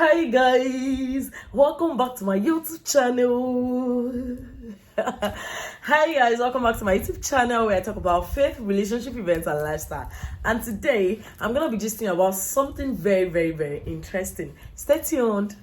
Hi guys, welcome back to my YouTube channel. Hi guys, welcome back to my YouTube channel where I talk about faith, relationship, events, and lifestyle. And today I'm gonna be just about something very interesting. Stay tuned.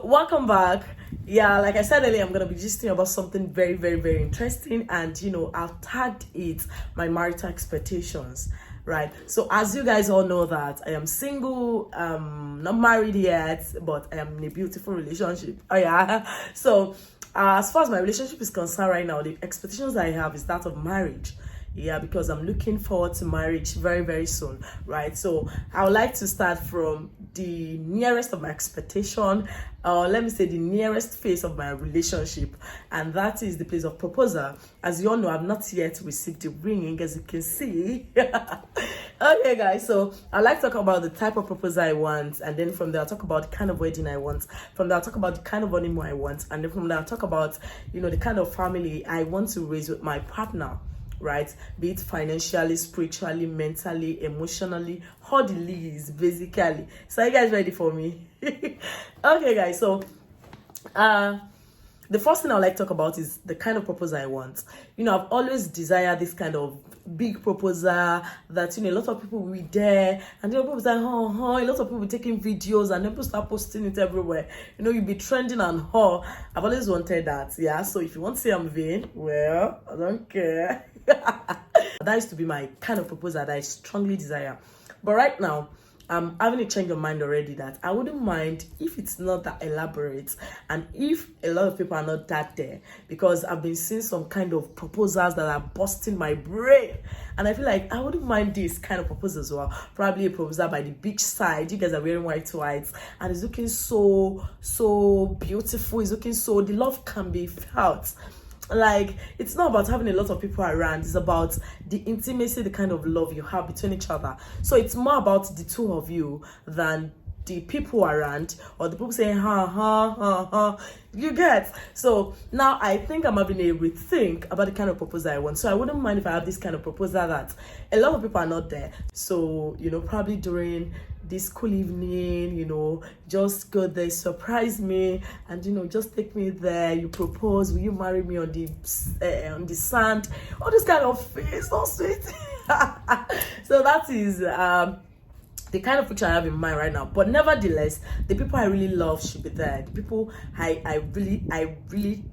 Welcome back. Yeah, like I said earlier, I'm gonna be gisting about something very interesting, and I've tagged it my marital expectations, right? So as you guys all know that I am single, not married yet, but I am in a beautiful relationship. Oh yeah. So as far as my relationship is concerned right now, the expectations I have is that of marriage. Yeah, because I'm looking forward to marriage very soon, right? So I would like to start from the nearest of my expectation, or let me say the nearest phase of my relationship, and that is the place of proposal. As you all know, I've not yet received the ring, as you can see. Okay guys, so I'd like to talk about the type of proposal I want, and then from there I'll talk about the kind of wedding I want. From there I'll talk about the kind of honeymoon I want, and then from there I'll talk about the kind of family I want to raise with my partner, right? Be it financially, spiritually, mentally, emotionally, all the leads basically. So are you guys ready for me? Okay guys, so the first thing I would like to talk about is the kind of proposal I want. I've always desired this kind of big proposal that a lot of people will be there, and people say, a lot of people taking videos, and then people start posting it everywhere. You'll be trending and I've always wanted that. Yeah, so if you want to say I'm vain, well, I don't care. That used to be my kind of proposal that I strongly desire. But right now, I'm having a change of mind already that I wouldn't mind if it's not that elaborate, and if a lot of people are not that there, because I've been seeing some kind of proposals that are busting my brain, and I feel like I wouldn't mind this kind of proposal as well. Probably a proposal by the beach side. You guys are wearing white, and it's looking so beautiful. It's looking so, the love can be felt. Like, it's not about having a lot of people around, it's about the intimacy, the kind of love you have between each other. So it's more about the two of you than the people around, or the people saying you get. So now I think I'm having a rethink about the kind of proposal I want. So I wouldn't mind if I have this kind of proposal that a lot of people are not there. So probably during this cool evening, just go there, surprise me, and just take me there. You propose, will you marry me on the sand? All this kind of face, so sweet. So that is the kind of picture I have in mind right now. But nevertheless, the people I really love should be there. The people I really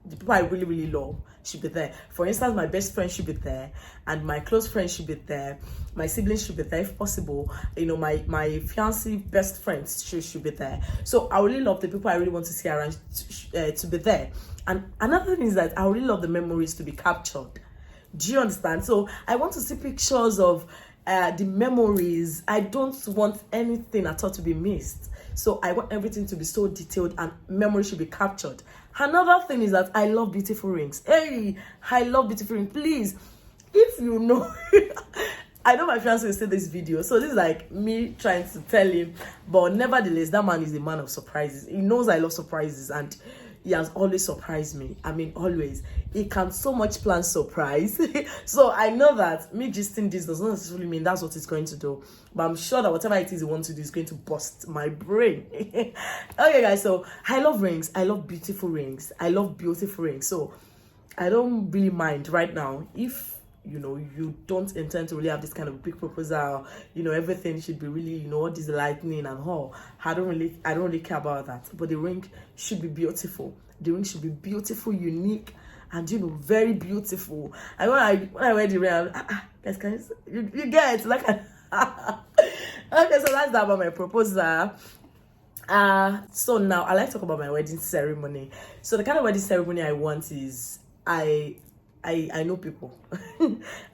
the people I really love should be there. For instance, my best friend should be there, and my close friends should be there. My siblings should be there if possible. My fiancé best friends should be there. So I really love the people I really want to see around to be there. And another thing is that I really love the memories to be captured. Do you understand? So I want to see pictures of the memories. I don't want anything at all to be missed. So I want everything to be so detailed, and memory should be captured. Another thing is that I love beautiful rings. Hey, I love beautiful rings. Please, if you know, I know my fiance will see this video, so this is like me trying to tell him, but nevertheless, that man is a man of surprises. He knows I love surprises, and he has always surprised me. I mean, always. He can so much plan surprise. So I know that me gisting this does not necessarily mean that's what he's going to do, but I'm sure that whatever it is he wants to do is going to bust my brain. Okay guys, so I love rings. I love beautiful rings. I love beautiful rings. So I don't really mind right now if you don't intend to really have this kind of big proposal. Everything should be really all this lightning and all. I don't really care about that. But the ring should be beautiful. The ring should be beautiful, unique, and very beautiful. And when I wear the ring, guys, can you get like okay, so that's that about my proposal. So now I like to talk about my wedding ceremony. So the kind of wedding ceremony I want is I know people.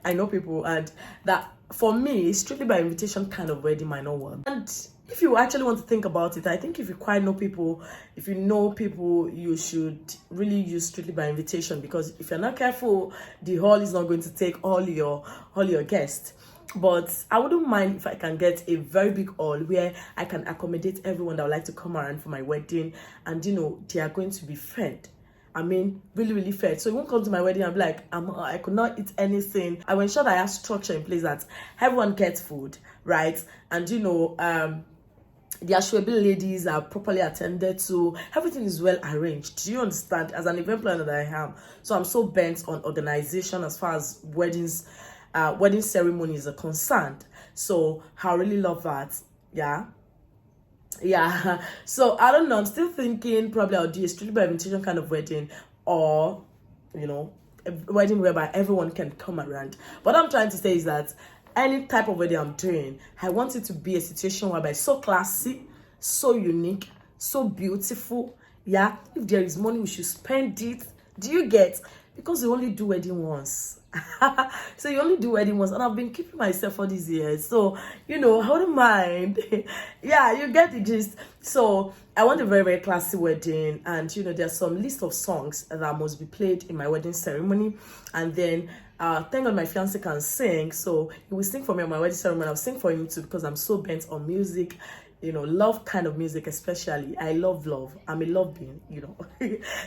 I know people, and that for me, strictly by invitation kind of wedding might not work. And if you actually want to think about it, I think if you quite know people, you should really use strictly by invitation, because if you're not careful, the hall is not going to take all your guests. But I wouldn't mind if I can get a very big hall where I can accommodate everyone that would like to come around for my wedding, and they are going to be fed. I mean, really, really fed. So you won't come to my wedding and be like, I could not eat anything. I will ensure that I have structure in place that everyone gets food, right? And the Ashwebi ladies are properly attended to. Everything is well arranged. Do you understand? As an event planner that I am, so I'm so bent on organization as far as wedding ceremonies are concerned. So I really love that. Yeah. So I don't know, I'm still thinking probably I'll do a strictly by invitation kind of wedding, or a wedding whereby everyone can come around. What I'm trying to say is that any type of wedding I'm doing, I want it to be a situation whereby it's so classy, so unique, so beautiful. Yeah, if there is money, we should spend it. Do you get? Because we only do wedding once. So you only do wedding once, and I've been keeping myself for these years, so I wouldn't mind. Yeah, you get the gist. So I want a very, very classy wedding, and there's some list of songs that must be played in my wedding ceremony. And then thank God my fiance can sing, so he will sing for me on my wedding ceremony. I'll sing for him too, because I'm so bent on music, love kind of music. Especially I love I'm a love being,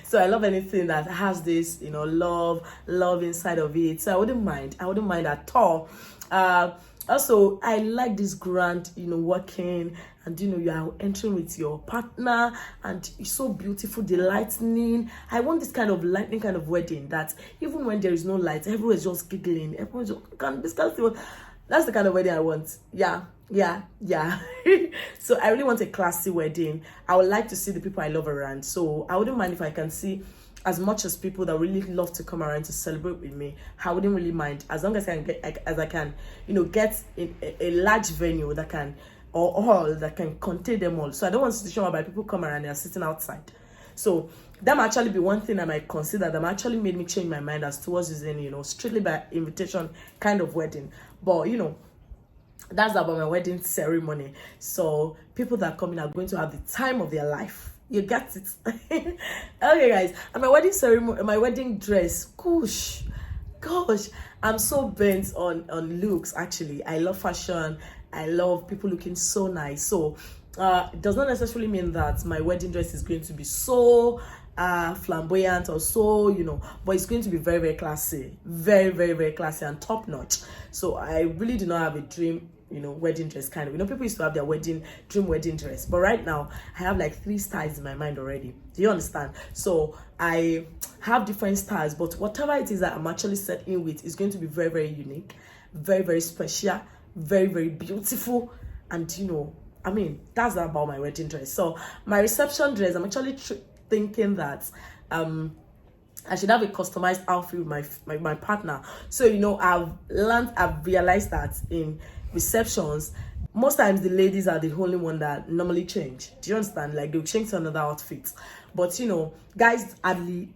so I love anything that has this love inside of it. So I wouldn't mind at all. Also, I like this grand working, and you are entering with your partner, and it's so beautiful, the lightning. I want this kind of lightning kind of wedding that even when there is no light, everyone is just giggling, everyone that's the kind of wedding I want. Yeah. So I really want a classy wedding. I would like to see the people I love around. So I wouldn't mind if I can see as much as people that really love to come around to celebrate with me. I wouldn't really mind, as long as I can get in a large venue that can, or hall that can contain them all. So I don't want a situation whereby people come around and they're sitting outside. So that might actually be one thing I might consider, that might actually made me change my mind as towards using strictly by invitation kind of wedding. But that's about my wedding ceremony. So people that come in are going to have the time of their life. You get it? Okay, guys. And my wedding ceremony, my wedding dress, gosh, I'm so bent on looks. Actually, I love fashion. I love people looking so nice. So it does not necessarily mean that my wedding dress is going to be so flamboyant or so, but it's going to be very, very classy, very, very, very classy and top notch. So I really do not have a dream wedding dress kind of. People used to have their dream wedding dress, but right now I have like 3 styles in my mind already. Do you understand? So I have different styles, but whatever it is that I'm actually set in with is going to be very, very unique, very, very special, very, very beautiful. And that's about my wedding dress. So my reception dress, I'm actually thinking that I should have a customized outfit with my partner. So I've realized that in receptions, most times the ladies are the only one that normally change. Do you understand? Like they'll change to another outfit. But guys hardly,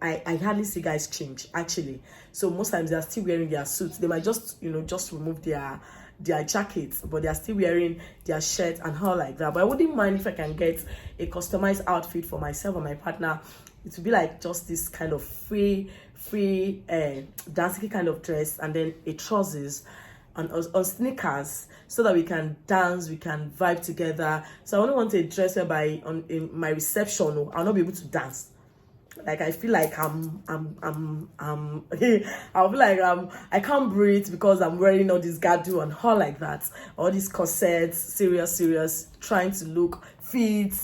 I hardly see guys change actually. So most times they're still wearing their suits. They might just remove their jackets, but they're still wearing their shirt and all like that. But I wouldn't mind if I can get a customized outfit for myself and my partner. It would be like just this kind of free dancing kind of dress, and then a trousers and on sneakers, so that we can dance, we can vibe together. So I only want a dress whereby in my reception I'll not be able to dance. Like I feel like I'll be like I can't breathe because I'm wearing all this gadu and all like that, all these corsets, serious, trying to look fit.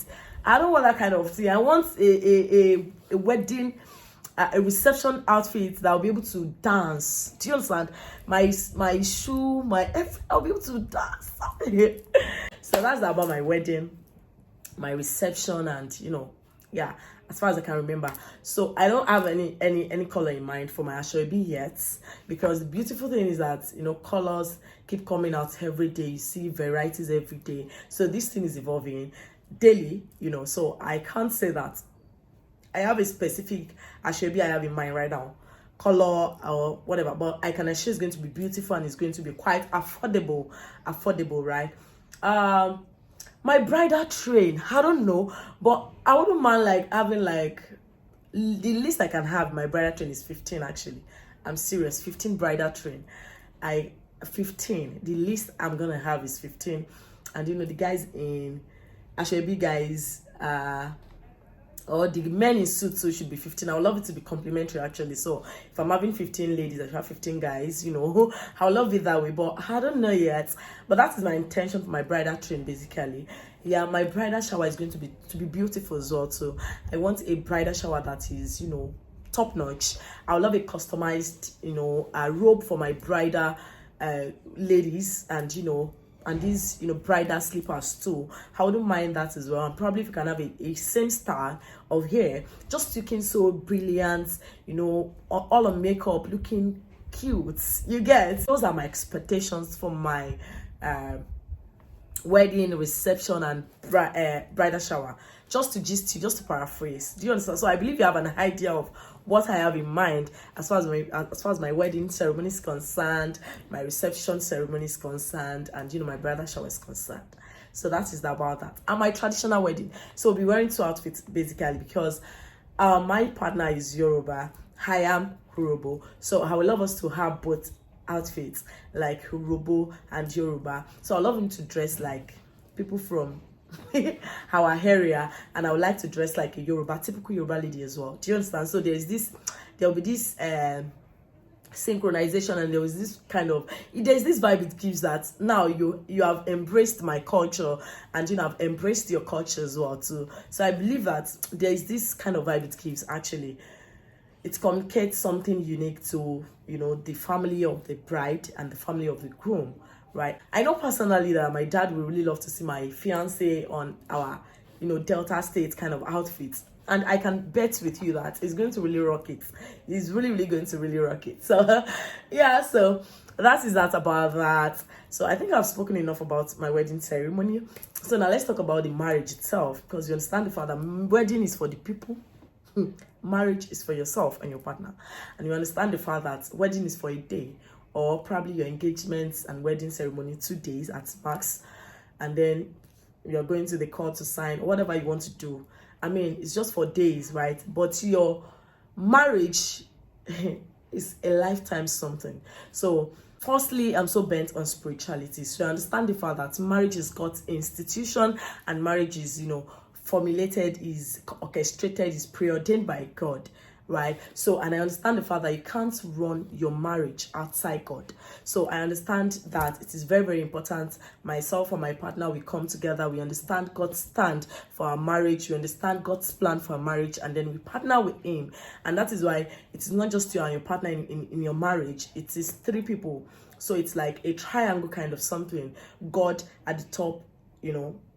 I don't want that kind of thing. I want a wedding, a reception outfit that I'll be able to dance. Do you understand? My shoe, I'll be able to dance. So that's about my wedding, my reception, and as far as I can remember. So I don't have any color in mind for my Ashwebi yet, because the beautiful thing is that colors keep coming out every day. You see varieties every day. So this thing is evolving daily, so I can't say that I have a specific Ashwebi I have in mind right now, color or whatever, but I can assure it's going to be beautiful and it's going to be quite affordable, right? My bridal train, I don't know, but I wouldn't mind like having like the least I can have. My bridal train is 15 actually. I'm serious, 15 bridal train. I 15. The least I'm gonna have is 15. And the guys in Ashwebi guys, or the men in suits too should be 15. I would love it to be complimentary actually. So if I'm having 15 ladies, I should have 15 guys, I'll love it that way. But I don't know yet. But that is my intention for my bridal train basically. Yeah, my bridal shower is going to be beautiful as well. So I want a bridal shower that is, top notch. I would love a customized, a robe for my bridal ladies, and and these bridal slippers too. I wouldn't mind that as well. And probably if you can have a same style of hair, just looking so brilliant, all on makeup, looking cute. You get, those are my expectations for my wedding, reception, and bridal shower. Just to gist you, just to paraphrase. Do you understand? So I believe you have an idea of what I have in mind as far as my wedding ceremony is concerned, my reception ceremony is concerned, and my bridal shower is concerned. So that is about that. And my traditional wedding, so I'll be wearing 2 outfits basically, because my partner is Yoruba, I am Hurobo, so I would love us to have both outfits, like Hurobo and Yoruba. So I love him to dress like people from our area, and I would like to dress like a typical Yoruba lady as well. Do you understand? So there'll be this synchronization, and there's this vibe it gives that now you have embraced my culture, and I've embraced your culture as well too. So I believe that there is this kind of vibe it gives. Actually, it communicates something unique to the family of the bride and the family of the groom. Right. I know personally that my dad would really love to see my fiance on our, Delta State kind of outfits. And I can bet with you that he's going to really rock it. He's really, really going to really rock it. So, yeah, so that is that about that. So I think I've spoken enough about my wedding ceremony. So now let's talk about the marriage itself, because you understand the fact that wedding is for the people. Marriage is for yourself and your partner. And you understand the fact that wedding is for a day, or probably your engagements and wedding ceremony 2 days at max, and then you're going to the court to sign, or whatever you want to do. I mean, it's just for days, right? But your marriage is a lifetime something. So firstly, I'm so bent on spirituality. So I understand the fact that marriage is God's institution, and marriage is, formulated, is orchestrated, is preordained by God. Right? So, and I understand the fact that you can't run your marriage outside God. So I understand that it is very, very important. Myself and my partner, we come together, we understand God's stand for our marriage, we understand God's plan for our marriage, and then we partner with Him. And that is why it is not just you and your partner in your marriage, it is 3 people. So it's like a triangle kind of something. God at the top,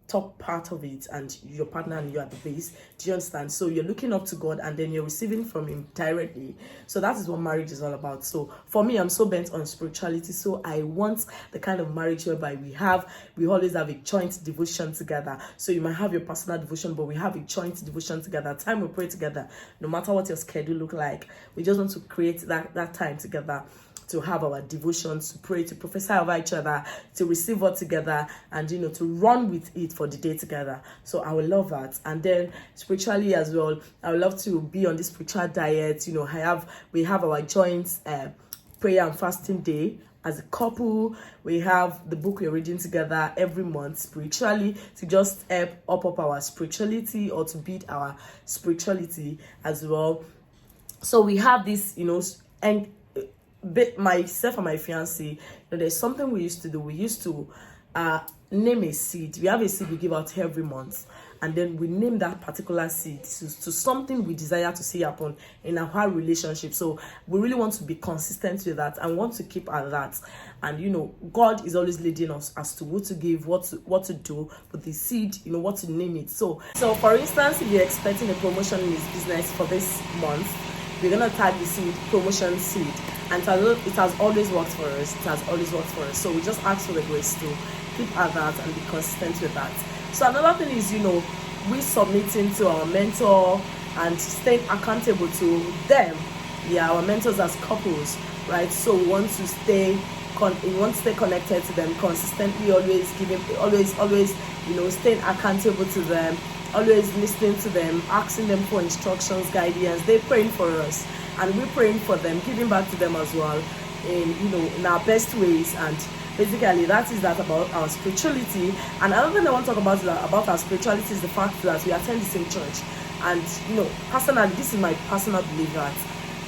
top part of it, and your partner and you at the base. Do you understand? So you're looking up to God, and then you're receiving from Him directly. So that is what marriage is all about. So for me, I'm so bent on spirituality. So I want the kind of marriage whereby we always have a joint devotion together. So you might have your personal devotion, but we have a joint devotion together. Time we pray together, no matter what your schedule look like. We just want to create that time together, to have our devotions, to pray, to prophesy over each other, to receive what together, and to run with it for the day together. So I would love that. And then spiritually as well, I would love to be on this spiritual diet. We have our joint prayer and fasting day as a couple. We have the book we're reading together every month spiritually, to just up our spirituality, or to build our spirituality as well. So we have this, and myself and my fiance, there's something we used to do. We used to name a seed. We have a seed we give out every month, and then we name that particular seed to something we desire to see happen in our relationship. So we really want to be consistent with that and want to keep at that. And God is always leading us as to what to give, what to do with the seed, what to name it. So for instance, if you're expecting a promotion in this business for this month, we're gonna tag the seed promotion seed, and it has always worked for us. So we just ask for the grace to keep at that and be consistent with that. So another thing is, we submitting to our mentor and staying accountable to them. Yeah, our mentors as couples, right? So we want to stay connected to them consistently, always staying accountable to them, always listening to them, asking them for instructions, guidance. They're praying for us, and we're praying for them, giving back to them as well. in our best ways. And basically that is that about our spirituality. And another thing I want to talk about our spirituality is the fact that we attend the same church. And personally, this is my personal belief that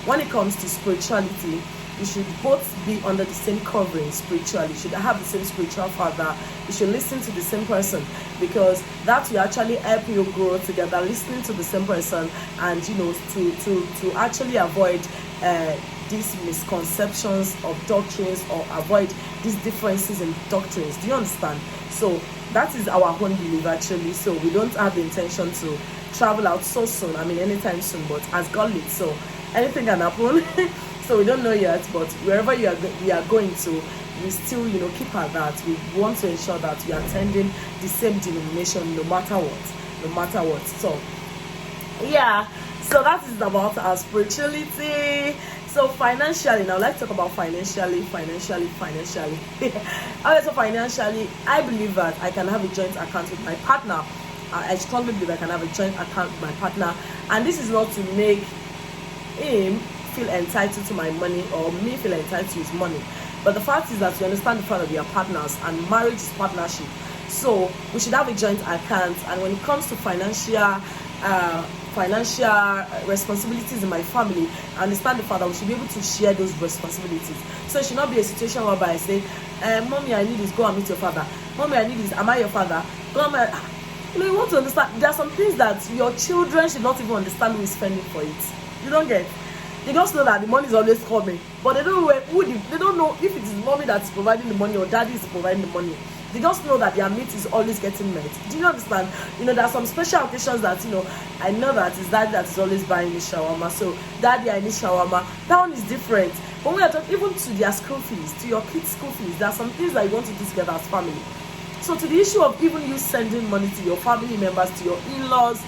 when it comes to spirituality, you should both be under the same covering spiritually. You should have the same spiritual father. You should listen to the same person, because that will actually help you grow together, listening to the same person, and to actually avoid these misconceptions of doctrines, or avoid these differences in doctrines. Do you understand? So that is our own belief actually. So we don't have the intention to travel out so soon, anytime soon, but as God leads. So anything can happen. So we don't know yet, but wherever we are going to, we still keep at that. We want to ensure that we are attending the same denomination no matter what. So yeah, so that is about our spirituality. So financially, now let's talk about financially. Okay, so financially, I believe that I can have a joint account with my partner. I strongly believe I can have a joint account with my partner, and this is not to make him feel entitled to my money or me feel entitled to his money, but the fact is that we understand the fact that we are partners, and marriage is partnership. So we should have a joint account. And when it comes to financial responsibilities in my family, I understand the fact that we should be able to share those responsibilities. So it should not be a situation whereby I say, mommy, I need this, go and meet your father. Mommy, I need this, am I your father? Go and you want to understand, there are some things that your children should not even understand who is spending for it. You don't get. They just know that the money is always coming, but they don't know they don't know if it is mommy that is providing the money or daddy is providing the money. They just know that their meat is always getting met. Do you understand? There are some special occasions that I know that it's daddy that is always buying the shawarma. So daddy, I need shawarma. That one is different. But we are talking even to their school fees, to your kids' school fees. There are some things that you want to do together as family. So to the issue of even you sending money to your family members, to your in-laws,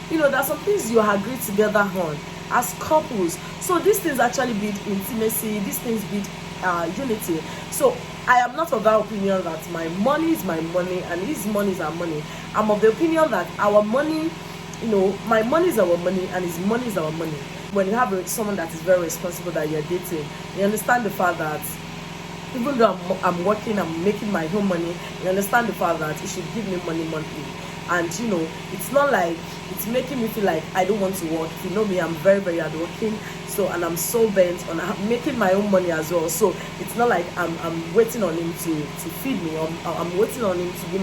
there are some things you agree together on as couples. So these things actually build intimacy, these things build unity. So I am not of that opinion that my money is my money and his money is our money. I'm of the opinion that our money, my money is our money and his money is our money. When you have someone that is very responsible that you're dating, you understand the fact that even though I'm working, I'm making my own money, you understand the fact that he should give me money monthly. And it's not like it's making me feel like I don't want to work. If you know me, I'm very, very hardworking. So, and I'm so bent on making my own money as well. So it's not like I'm waiting on him to feed me. I'm waiting on him to be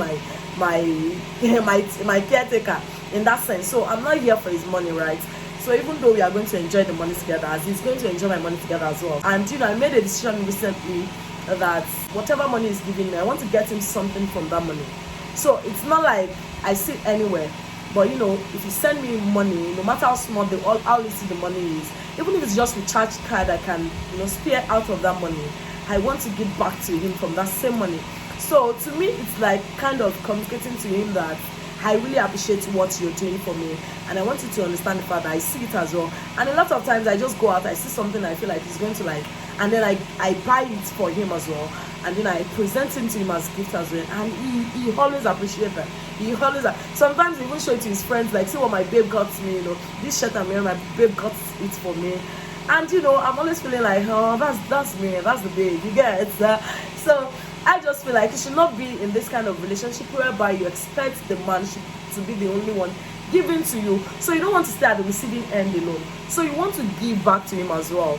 my caretaker in that sense. So I'm not here for his money, right? So even though we are going to enjoy the money together, as he's going to enjoy my money together as well. And I made a decision recently that whatever money he's giving me, I want to get him something from that money. So it's not like I sit anywhere, but if you send me money, no matter how small how little the money is, even if it's just a charge card, I can spare out of that money. I want to give back to him from that same money. So to me, it's like kind of communicating to him that I really appreciate what you're doing for me, and I want you to understand the fact that I see it as well. And a lot of times I just go out, I see something I feel like he's going to like, and then I buy it for him as well, and then I present it to him as a gift as well, and he always appreciates that. He always sometimes even show it to his friends, like, see what my babe got me, this shirt I'm wearing, my babe got it for me. And I'm always feeling like, oh, that's me, that's the babe, you get it. So I just feel like you should not be in this kind of relationship whereby you expect the man to be the only one giving to you. So you don't want to stay at the receiving end alone. So you want to give back to him as well.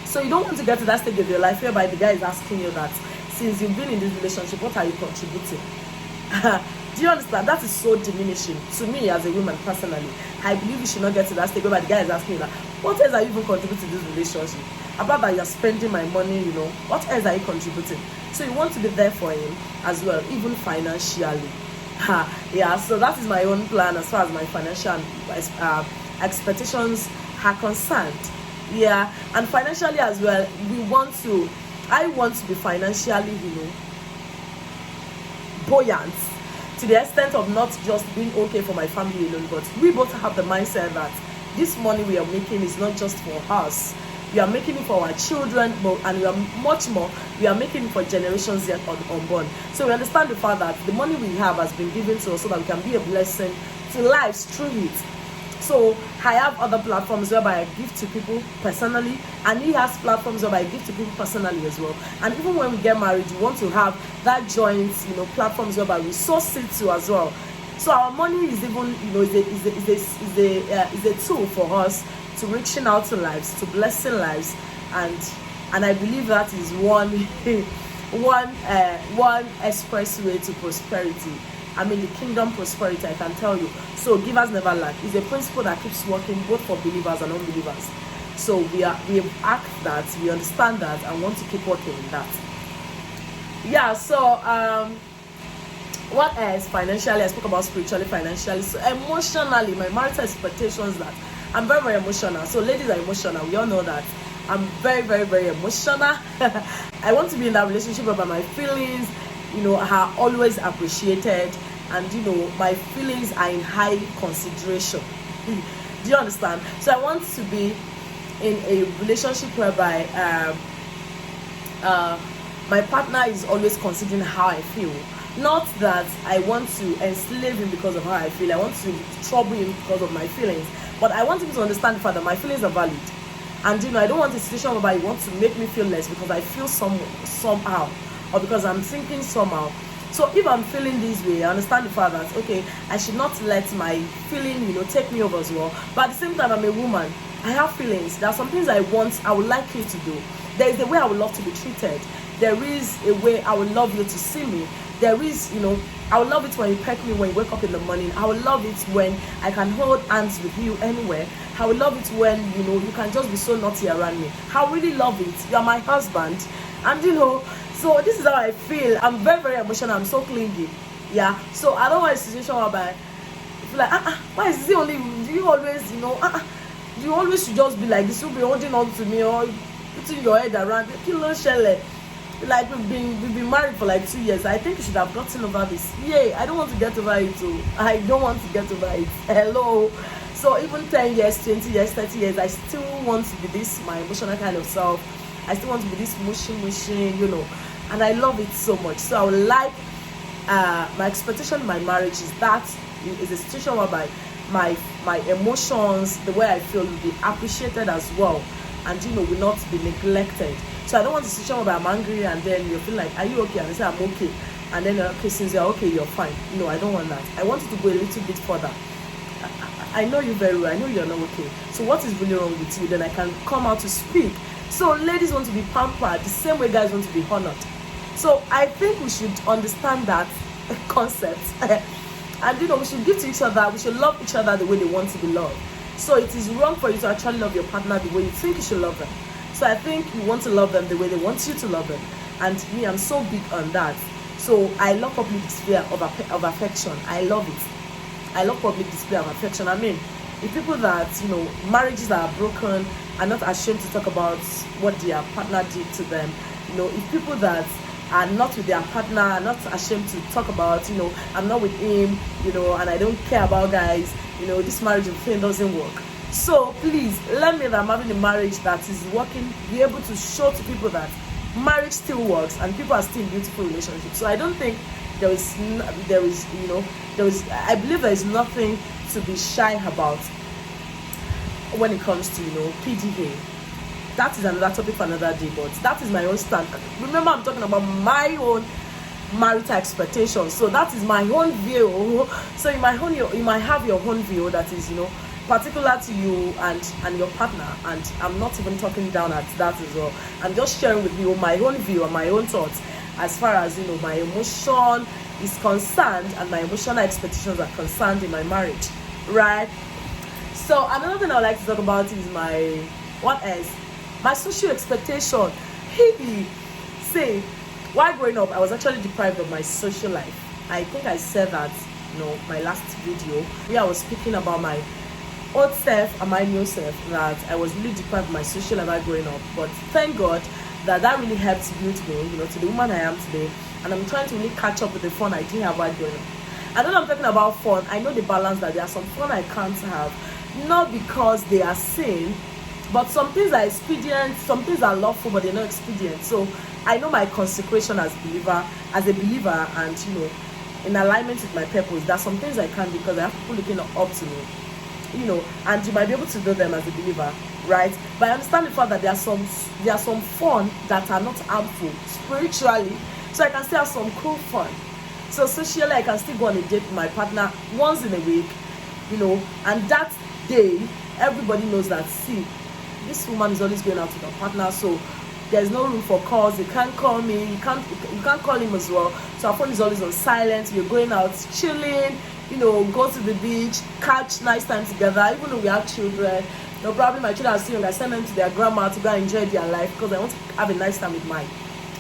So you don't want to get to that stage of your life whereby the guy is asking you that, since you've been in this relationship, what are you contributing? Do you understand? That is so diminishing to me as a woman personally. I believe you should not get to that stage whereby the guy is asking you that, what else are you even contributing to this relationship? About that you're spending my money, what else are you contributing? So you want to be there for him as well, even financially. Yeah, so that is my own plan as far as my financial expectations are concerned. Yeah, and financially as well, I want to be financially, buoyant, to the extent of not just being okay for my family alone, but we both have the mindset that this money we are making is not just for us. We are making it for our children, and we are much more, we are making it for generations yet unborn. So we understand the fact that the money we have has been given to us so that we can be a blessing to lives through it. So I have other platforms whereby I give to people personally, and he has platforms whereby I give to people personally as well. And even when we get married, we want to have that joint, platforms whereby we sow seed to as well. So our money is even, is a tool for us to reaching out to lives, to blessing lives, and I believe that is one one expressway to prosperity. I mean, the kingdom prosperity, I can tell you. So givers never lack. It's a principle that keeps working both for believers and unbelievers. So we act that, we understand that, and want to keep working in that. Yeah. So what else? Financially, I spoke about spiritually, financially. So emotionally, my marital expectations, that I'm very, very emotional. So ladies are emotional. We all know that. I'm very, very, very emotional. I want to be in that relationship where my feelings, are always appreciated, and my feelings are in high consideration. Do you understand? So I want to be in a relationship whereby my partner is always considering how I feel. Not that I want to enslave him because of how I feel. I want to trouble him because of my feelings. But I want him to understand the fact that my feelings are valid. And I don't want a situation whereby you want to make me feel less because I feel somehow, or because I'm thinking somehow. So if I'm feeling this way, I understand the fact that, okay, I should not let my feeling, take me over as well. But at the same time, I'm a woman. I have feelings. There are some things I would like you to do. There is a way I would love to be treated. There is a way I would love you to see me. There is, I would love it when you peck me when you wake up in the morning. I would love it when I can hold hands with you anywhere. I would love it when, you can just be so naughty around me. I really love it. You're my husband. And, so this is how I feel. I'm very, very emotional. I'm so clingy. Yeah. So I don't want a situation whereby I feel like, why is it only, do you always, do you always should just be like this? You'll be holding on to me or putting your head around. Like we've been married for like 2 years. I think you should have gotten over this. Yeah, I don't want to get over it too. I don't want to get over it. Hello. So even 10 years, 20 years, 30 years, I still want to be this, my emotional kind of self. I still want to be this mushy, and I love it so much. So I would like, my expectation in my marriage is that is a situation whereby my emotions, the way I feel, will be appreciated as well, and will not be neglected. So I don't want a situation where I'm angry and then you feel like, are you okay? And I say I'm okay, and then okay, since you're okay, you're fine. No, I don't want that. I want you to go a little bit further. I know you very well. I know you're not okay. So what is really wrong with you? Then I can come out to speak. So ladies want to be pampered the same way guys want to be honored. So I think we should understand that concept. And we should give to each other. We should love each other the way they want to be loved. So it is wrong for you to actually love your partner the way you think you should love them. So I think you want to love them the way they want you to love them. And me, I'm so big on that. So I love public display of affection. I love it. I love public display of affection. I mean, if people that, marriages that are broken are not ashamed to talk about what their partner did to them, if people that are not with their partner are not ashamed to talk about, I'm not with him, and I don't care about guys, this marriage thing doesn't work. So please, let me that I'm having a marriage that is working, be able to show to people that marriage still works and people are still in beautiful relationships. So I don't think I believe there is nothing to be shy about when it comes to, PDA. That is another topic for another day, but that is my own stand. Remember, I'm talking about my own marital expectations. So that is my own view. So you might have your own view that is, particular to you and your partner, and I'm not even talking down at that as well. I'm just sharing with you my own view and my own thoughts as far as my emotion is concerned and my emotional expectations are concerned in my marriage, right? So another thing I would like to talk about is my social expectation. Say, while growing up, I was actually deprived of my social life. I think I said that, my last video where I was speaking about my old self and my new self, that I was really deprived of my social life while growing up. But thank God that really helped build me, to the woman I am today. And I'm trying to really catch up with the fun I didn't have while growing up. And when I'm talking about fun, I know the balance that there are some fun I can't have, not because they are sin, but some things are expedient, some things are lawful, but they're not expedient. So I know my consecration as a believer, and in alignment with my purpose. There are some things I can't because I have people looking up to me. and you might be able to do them as a believer, right? But I understand the fact that there are some fun that are not harmful spiritually, so I can still have some cool fun. So socially, I can still go on a date with my partner once in a week, and that day, everybody knows that, see, this woman is always going out with her partner, so there's no room for calls. You can't call me, you can't call him as well. So our phone is always on silent. We're going out, chilling, go to the beach, catch nice time together, even though we have children. Probably my children are still young. I send them to their grandma to go and enjoy their life because I want to have a nice time with my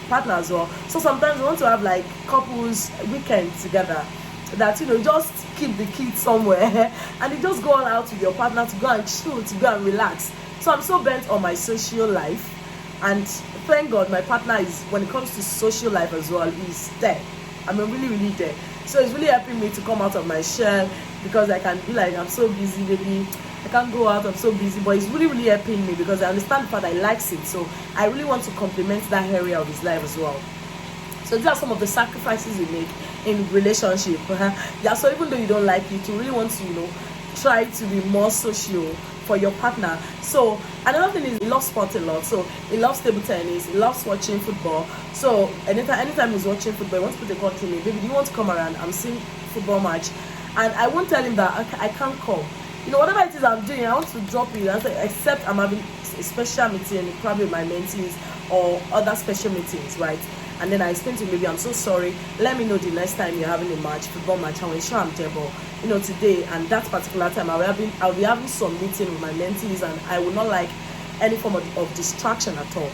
partner as well. So sometimes we want to have like couples weekends together, that just keep the kids somewhere and you just go all out with your partner to go and chill, to go and relax. So I'm so bent on my social life, and thank God my partner is, when it comes to social life as well, is there. I'm really, really there. So it's really helping me to come out of my shell, because I can be like, I'm so busy, baby, I can't go out, I'm so busy. But it's really, really helping me because I understand the fact that he likes it. So I really want to complement that area of his life as well. So these are some of the sacrifices you make in relationship. Yeah, so even though you don't like it, you really want to, try to be more social for your partner. So another thing is, he loves sport a lot. So he loves table tennis, he loves watching football. So anytime he's watching football, he wants to put a call to me, baby, do you want to come around? I'm seeing football match. And I won't tell him that I can't come. Whatever it is I'm doing, I want to drop it and say, except I'm having a special meeting, probably with my mentees or other special meetings, right? And then I explain to him, maybe I'm so sorry, let me know the next time you're having a match, football match, and we're sure I'm there. But today and that particular time I'll be having some meeting with my mentees, and I will not like any form of distraction at all.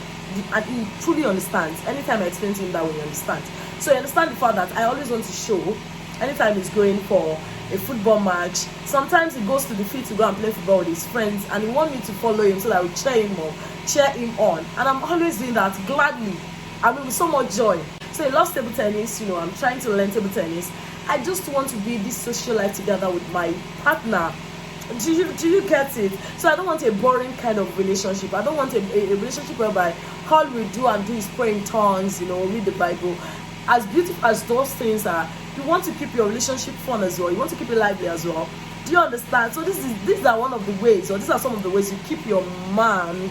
And he truly understands. Anytime I explain to him that way, he understands. So he understands the fact that I always want to show, anytime he's going for a football match, sometimes he goes to the field to go and play football with his friends, and he wants me to follow him so that we cheer him on. And I'm always doing that gladly. With so much joy. So he loves table tennis. I'm trying to learn table tennis. I just want to be this social life together with my partner. Do you get it? So I don't want a boring kind of relationship. I don't want a relationship whereby all we do is pray in tongues, read the Bible. As beautiful as those things are, you want to keep your relationship fun as well. You want to keep it lively as well. Do you understand? So these are one of the ways, or these are some of the ways you keep your man.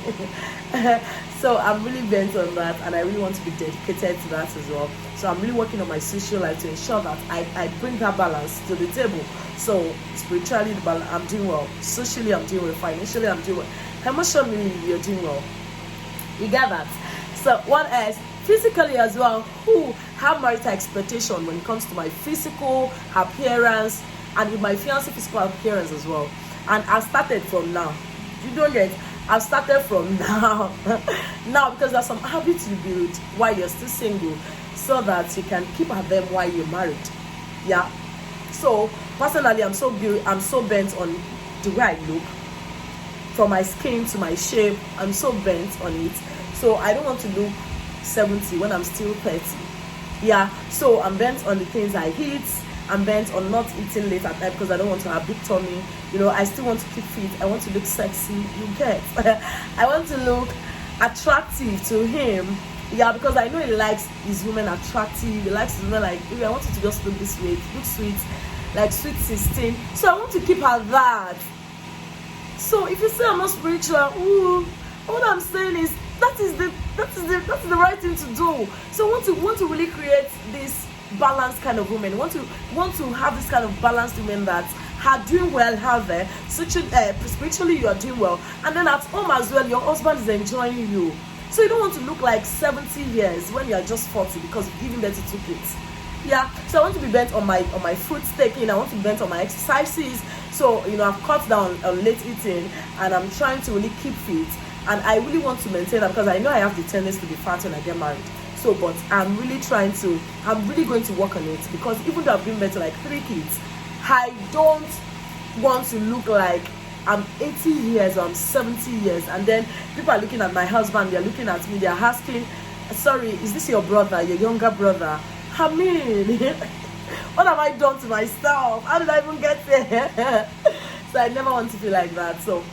So I'm really bent on that, and I really want to be dedicated to that as well. So I'm really working on my social life to ensure that I bring that balance to the table. So spiritually, I'm doing well. Socially, I'm doing well. Financially, I'm doing well. Emotionally, you're doing well. You get that? So what else? Physically as well, who have marital expectation when it comes to my physical appearance, and with my fiancé physical appearance as well. And I've started from now. You don't get, I've started from now. Now, because there's some habits you build while you're still single, so that you can keep at them while you're married. Yeah. So personally, I'm so bent on the way I look, from my skin to my shape. I'm so bent on it. So I don't want to look 70 when I'm still 30. Yeah. So I'm bent on the things I eat. I'm bent on not eating late at night because I don't want to have big tummy. I still want to keep fit. I want to look sexy. You get? I want to look attractive to him. Yeah, because I know he likes his women attractive. He likes his women like, I want you to just look this way, look sweet, like sweet 16. So I want to keep her that. So if you say I'm not spiritual, what I'm saying is that is the right thing to do. So I want to really create this balanced kind of woman. Want to have this kind of balanced women that are doing well out there. Spiritually, you are doing well, and then at home as well, your husband is enjoying you. So you don't want to look like 70 years when you are just 40 because you've given birth to 2 kids. Yeah. So I want to be bent on my fruit taking. I want to be bent on my exercises. So I've cut down on late eating, and I'm trying to really keep fit. And I really want to maintain that because I know I have the tendency to be fat when I get married. So, but I'm really going to work on it, because even though I've given birth to like 3 kids, I don't want to look like I'm 80 years or I'm 70 years. And then people are looking at my husband, they're looking at me, they're asking, sorry, is this your brother, your younger brother? I mean, what have I done to myself? How did I even get there? So I never want to feel like that. So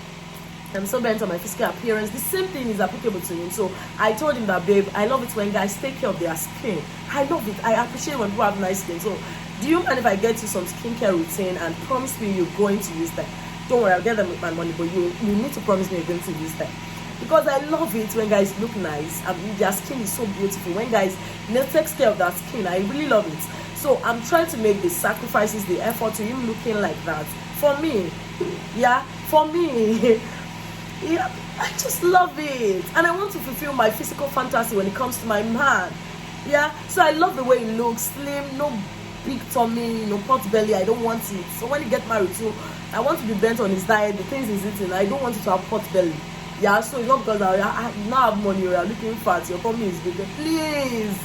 I'm so bent on my physical appearance. The same thing is applicable to him. So I told him that, babe, I love it when guys take care of their skin. I love it. I appreciate when people have nice skin. So do you mind if I get you some skincare routine and promise me you're going to use that? don't worry, I'll get them with my money, but you need to promise me you're going to use them. Because I love it when guys look nice. I mean, their skin is so beautiful. When guys, takes care of their skin, I really love it. So I'm trying to make the sacrifices, the effort to him looking like that. For me, yeah, for me. Yeah, I just love it. And I want to fulfill my physical fantasy when it comes to my man. Yeah, so I love the way he looks, slim, no big tummy, no pot belly. I don't want it. So when you get married too, I want to be bent on his diet, the things he's eating. I don't want it to have pot belly. Yeah, so it's not because I now have money or you're looking fat, your tummy is bigger. Please,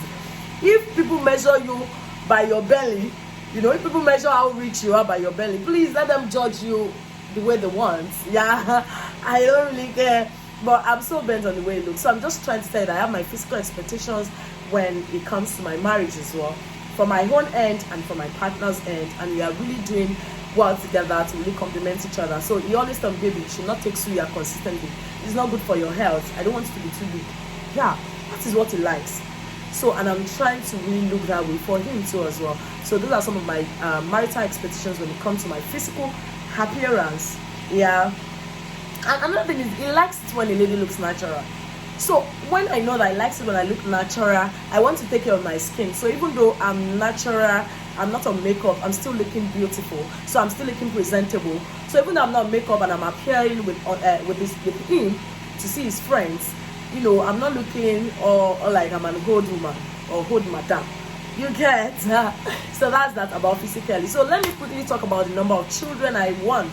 if people measure you by your belly, if people measure how rich you are by your belly, please let them judge you the way they want. Yeah, I don't really care. But I'm so bent on the way it looks. So I'm just trying to say that I have my physical expectations when it comes to my marriage as well, from my own end and from my partner's end, and we are really doing well together to really complement each other. So he always tells me, baby, you should not take suya consistently. It's not good for your health. I don't want it to be too big. Yeah, that is what he likes. So, and I'm trying to really look that way for him too as well. So those are some of my marital expectations when it comes to my physical appearance. Yeah. And another thing is, he likes it when a lady looks natural. So when I know that he likes it when I look natural, I want to take care of my skin. So even though I'm natural, I'm not on makeup, I'm still looking beautiful. So I'm still looking presentable. So even though I'm not on makeup and I'm appearing with him to see his friends, I'm not looking or like I'm an old woman or old madam. You get? So that's that about physically. So let me quickly talk about the number of children I want.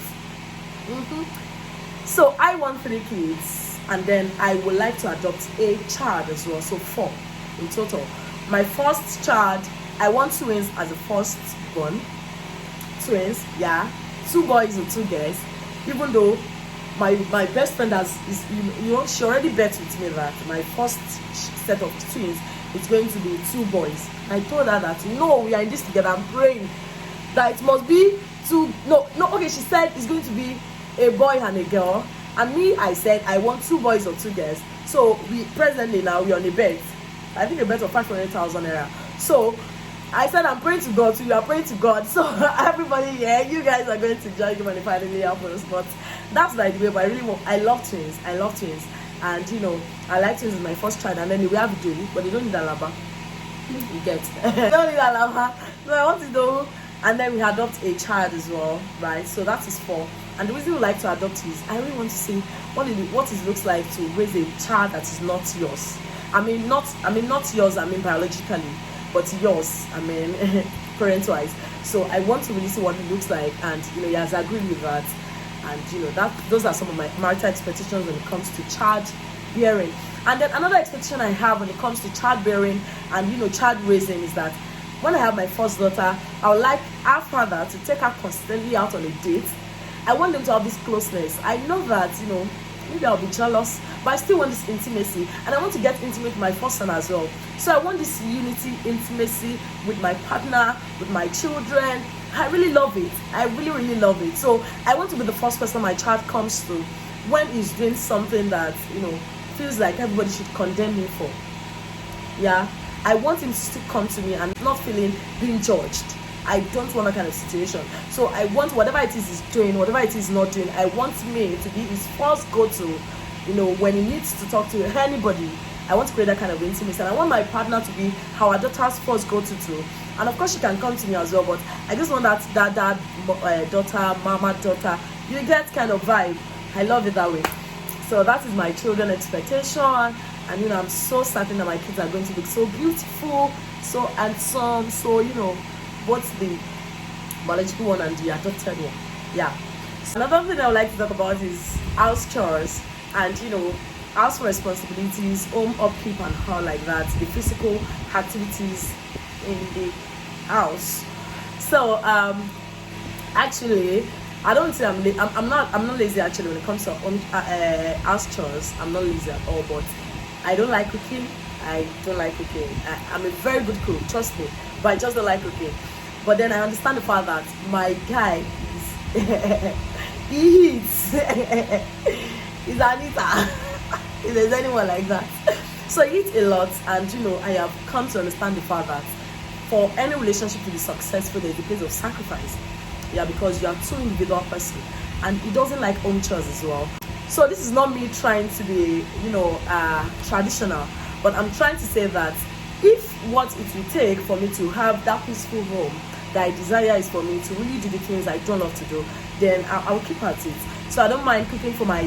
So I want 3 kids, and then I would like to adopt a child as well. So 4 in total. My first child, I want twins as the first born. Twins, yeah. 2 boys and 2 girls. Even though my best friend she already bet with me that my first set of twins is going to be 2 boys. I told her that no, we are in this together. I'm praying that it must be 2. No. Okay, she said it's going to be a boy and a girl, and me, I said I want 2 boys or 2 girls. So we presently now we're on a bet. I think a bet of 500,000 naira. So I said I'm praying to God, so you are praying to God. So everybody here, you guys are going to join me when it finally happens. But that's the idea. But I love twins. I love twins, and I like twins as my first child. And then we have Dolu, but they don't need Alaba. You get? They don't need Alaba. So I want to do, and then we adopt a child as well, right? So that is 4. And the reason we like to adopt is I really want to see what it looks like to raise a child that is not yours. I mean not yours, I mean biologically, but yours, I mean parent-wise. So I want to really see what it looks like, and he has agreed with that. And those are some of my marital expectations when it comes to child bearing. And then another expectation I have when it comes to childbearing and child raising is that when I have my first daughter, I would like our father to take her constantly out on a date. I want them to have this closeness. I know that, maybe I'll be jealous, but I still want this intimacy. And I want to get intimate with my first son as well. So I want this unity, intimacy with my partner, with my children. I really love it. I really, really love it. So I want to be the first person my child comes to when he's doing something that, feels like everybody should condemn him for. Yeah. I want him to still come to me and not feeling being judged. I don't want that kind of situation. So I want whatever it is he's doing, whatever it is not doing, I want me to be his first go-to, when he needs to talk to anybody. I want to create that kind of intimacy. And I want my partner to be our daughter's first go-to too. And of course she can come to me as well, but I just want that dad, daughter, mama, daughter. You get kind of vibe. I love it that way. So that is my children expectation. And I'm so certain that my kids are going to look so beautiful, so handsome, so what's the biological one and the adopted one. Yeah. So another thing I would like to talk about is house chores and house responsibilities, home upkeep and how like that, the physical activities in the house. So actually I don't say I'm not lazy actually when it comes to house chores. I'm not lazy at all, but I don't like cooking. I'm a very good cook, trust me, but I just don't like cooking. But then I understand the fact that my guy is he eats. He's an eater. If there's anyone like that. So he eats a lot, and I have come to understand the fact that for any relationship to be successful, there's a place of sacrifice. Yeah, because you are two individual person, and he doesn't like home chores as well. So this is not me trying to be, traditional, but I'm trying to say that if what it will take for me to have that peaceful home that I desire is for me to really do the things I don't love to do, then I'll keep at it. So I don't mind cooking for my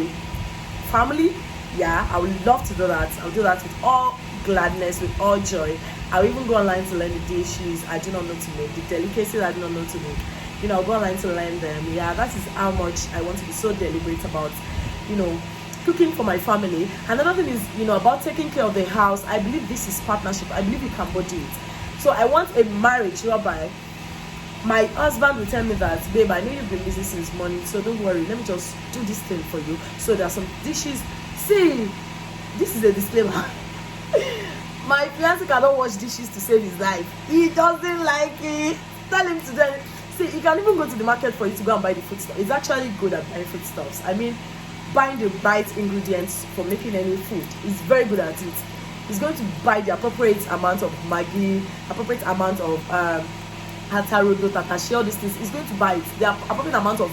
family. Yeah, I would love to do that. I'll do that with all gladness, with all joy. I'll even go online to learn the dishes I do not know to make, the delicacies I do not know to make. I'll go online to learn them. Yeah, that is how much I want to be so deliberate about, cooking for my family. Another thing is, about taking care of the house. I believe this is partnership. I believe you can both do it. So I want a marriage whereby my husband will tell me that, babe, I know you've been busy since morning, so don't worry, let me just do this thing for you. So there are some dishes. See, this is a disclaimer. My fiance cannot wash dishes to save his life. He doesn't like it. Tell him to do. See, he can even go to the market for you to go and buy the food stuff. He's actually good at buying food stuffs. I mean, buying the right ingredients for making any food. He's very good at it. He's going to buy the appropriate amount of Maggi, appropriate amount of Hatarodo, Tatashi, all these things. He's going to buy it. The appropriate amount of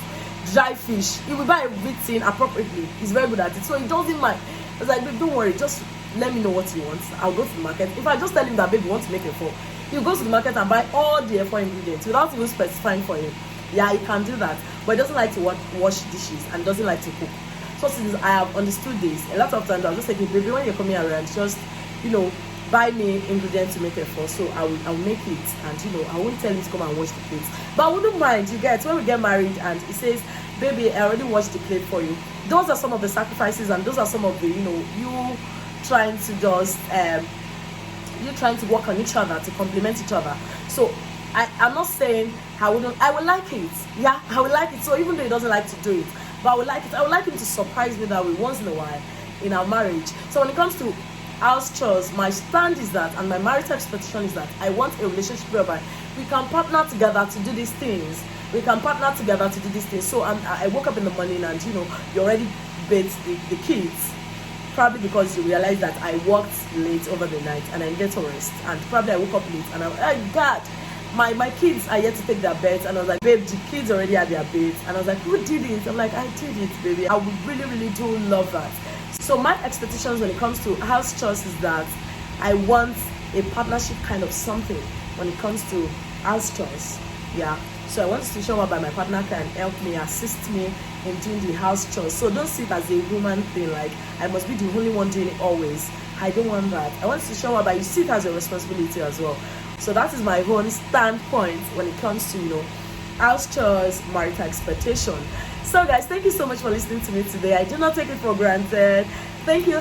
dry fish. He will buy everything appropriately. He's very good at it. So he doesn't mind. I was like, babe, don't worry, just let me know what he wants. I'll go to the market. If I just tell him that, babe, we want to make a pho, he'll go to the market and buy all the pho ingredients without even specifying for him. Yeah, he can do that. But he doesn't like to wash dishes and doesn't like to cook. So since I have understood this, a lot of times I'll just say, baby, when you're coming around, just, buy me ingredients to make a pho. So I'll make it, and I won't tell him to come and wash the plates. But I wouldn't mind, you get, when we get married and he says, baby, I already washed the plate for you. Those are some of the sacrifices, and those are some of the, you trying to just trying to work on each other to complement each other. So I'm not saying I will like it. Yeah, I would like it. So even though he doesn't like to do it, but I would like it. I would like him to surprise me that way once in a while in our marriage. So when it comes to house chores, my stand is that, and my marital expectation is that, I want a relationship whereby we can partner together to do these things. We can partner together to do these things. So I woke up in the morning and you already bathed the kids, probably because you realize that I worked late over the night and I needed to rest, and probably I woke up late and I'm like, oh God, my kids are yet to take their beds, and I was like, babe, the kids already had their beds, and I was like, who did it? I'm like, I did it, baby. I would really, really do love that. So my expectations when it comes to house chores is that I want a partnership kind of something when it comes to house chores. Yeah. So I want a situation whereby my partner can help me, assist me in doing the house chores. So don't see it as a woman thing, like I must be the only one doing it always. I don't want that. I want a situation whereby you see it as a responsibility as well. So that is my own standpoint when it comes to, house chores, marital expectation. So guys, thank you so much for listening to me today. I do not take it for granted. Thank you.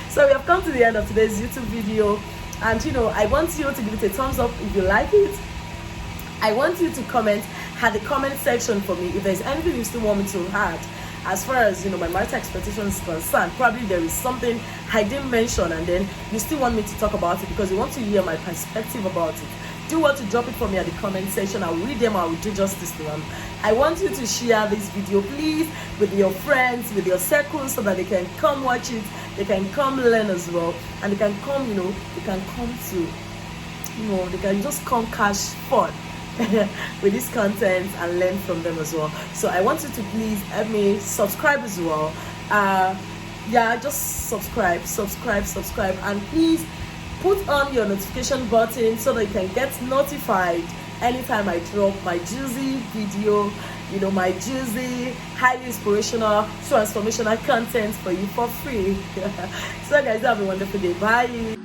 So we have come to the end of today's YouTube video. And I want you to give it a thumbs up if you like it. I want you to comment at the comment section for me if there's anything you still want me to add as far as my marital expectations is concerned. Probably there is something I didn't mention and then you still want me to talk about it because you want to hear my perspective about it. Do want to drop it for me at the comment section. I will read them. I will do justice to them. I want you to share this video, please, with your friends, with your circles, so that they can come watch it. They can come learn as well, and they can come, they can come to, they can just come catch fun with this content and learn from them as well. So I want you to please help me subscribe as well. Yeah, just subscribe, and please put on your notification button so that you can get notified anytime I drop my juicy video, my juicy, highly inspirational, transformational content for you for free. So guys, have a wonderful day. Bye.